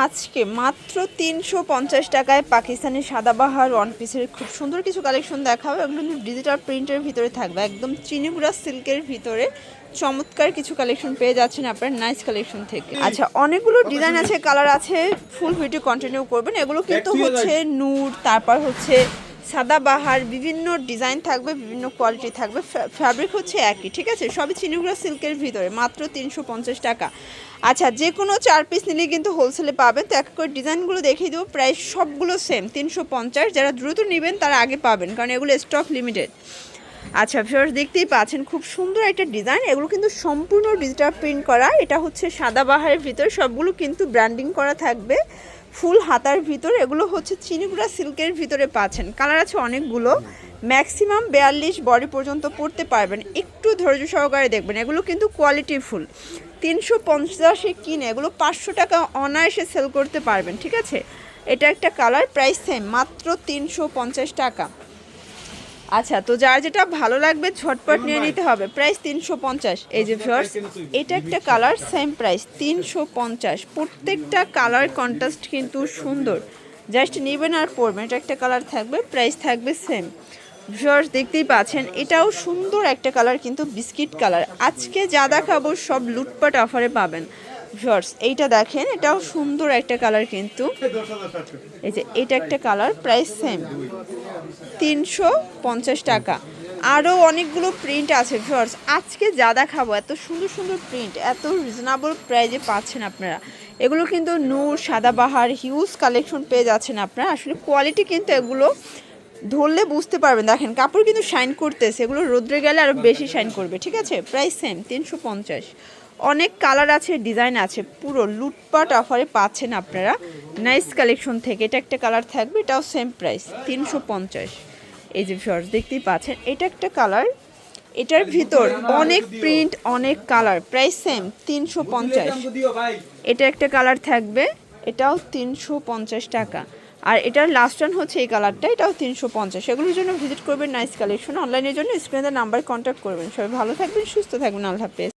আজকে মাত্র ৩৫০ টাকায় পাকিস্তানি সাদাবাহার ওয়ান পিসের খুব সুন্দর কিছু কালেকশন দেখাবো এবং কিন্তু ডিজিটাল প্রিন্টের ভিতরে থাকবে, একদম চিনিগুড়া সিল্কের ভিতরে চমৎকার কিছু কালেকশন পেয়ে যাচ্ছেন আপনার নাইস কালেকশন থেকে। আচ্ছা, অনেকগুলো ডিজাইন আছে, কালার আছে, ফুল ভিডিও কন্টিনিউ করবেন। এগুলো কিন্তু হচ্ছে নূর, তারপর হচ্ছে সাদাবাহার, বিভিন্ন ডিজাইন থাকবে, বিভিন্ন কোয়ালিটি থাকবে, ফ্যাব্রিক হচ্ছে একই, ঠিক আছে? সবই চিনিগুড়া সিল্কের ভিতরে, মাত্র ৩৫০ টাকা। আচ্ছা, যে কোনো 4 পিস নিলেই কিন্তু হোলসেলে পাবেন। তো এক করে ডিজাইনগুলো দেখিয়ে দেবো, প্রাইস সবগুলো সেম ৩৫০। যারা দ্রুত নেবেন তারা আগে পাবেন, কারণ এগুলো স্টক লিমিটেড। আচ্ছা ভিউয়ার্স, দেখতেই পাচ্ছেন খুব সুন্দর একটা ডিজাইন। এগুলো কিন্তু সম্পূর্ণ ডিজিটাল প্রিন্ট করা। এটা হচ্ছে সাদাবাহারের ভিতর, সবগুলো কিন্তু ব্র্যান্ডিং করা থাকবে ফুল হাতার ভিতর। এগুলো হচ্ছে চিনিগুড়া সিল্কের ভিতরে পাচ্ছেন। কালার আছে অনেকগুলো, ম্যাক্সিমাম 42 বডি পর্যন্ত পরতে পারবেন। একটু ধৈর্য সহকারে দেখবেন, এগুলো কিন্তু কোয়ালিটি ফুল। ৩৫০-এ কিনে এগুলো 500 টাকা অনায়াসে সেল করতে পারবেন, ঠিক আছে? এটা একটা কালার, প্রাইস সেম, মাত্র ৩৫০ টাকা। আচ্ছা, তো যার যেটা ভালো লাগবে ঝটপট নিয়ে নিতে হবে, প্রাইস ৩৫০। এই যে ভিউয়ার্স, এটা একটা কালার, সেম প্রাইস ৩৫০। প্রত্যেকটা কালার কন্ট্রাস্ট কিন্তু সুন্দর, জাস্ট নেবেন আর পরবেন। এটা একটা কালার থাকবে, প্রাইস থাকবে সেম। ভিউয়ার্স, দেখতেই পাচ্ছেন এটাও সুন্দর একটা কালার, কিন্তু বিস্কিট কালার। আজকে যা দেখাবো সব লুটপাট অফারে পাবেন। ভিউয়ার্স, এইটা দেখেন, এটাও সুন্দর একটা কালার, কিন্তু এই যে এটা একটা কালার, প্রাইস সেম ৩৫০ টাকা। আরও অনেকগুলো প্রিন্ট আছে ভিউয়ার্স, আজকে যা দেখাবো এত সুন্দর সুন্দর প্রিন্ট, এত রিজনেবল প্রাইজে পাচ্ছেন আপনারা। এগুলো কিন্তু নূর, সাদাবাহার, হিউজ কালেকশন পেয়ে যাচ্ছেন আপনারা। আসলে কোয়ালিটি কিন্তু এগুলো ধরলে বুঝতে পারবেন। দেখেন কাপড় কিন্তু শাইন করতেছে, এগুলো রোদ্রে গেলে আরও বেশি শাইন করবে, ঠিক আছে? Price same ৩৫০। অনেক কালার আছে, ডিজাইন আছে, পুরো লুটপাট অফারে পাচ্ছেন আপনারা নাইস কালেকশন থেকে। এটা একটা কালার থাকবে, এটাও সেম প্রাইস ৩৫০। এই যে ভিউয়ার্স, দেখতেই পাচ্ছেন এটা একটা কালার, এটার ভিতর অনেক প্রিন্ট, অনেক কালার, প্রাইস সেম ৩৫০। এটা একটা কালার থাকবে, এটাও ৩৫০ টাকা। আর এটার লাস্ট ওয়ান হচ্ছে এই কালারটা, এটাও ৩৫০। এগুলোর জন্য ভিজিট করবেন নাইস কালেকশন। অনলাইনের জন্য স্ক্রিনে নাম্বার কন্ট্যাক্ট করবেন। সবাই ভালো থাকবেন, সুস্থ থাকবেন, আল্লাহ হাফেজ।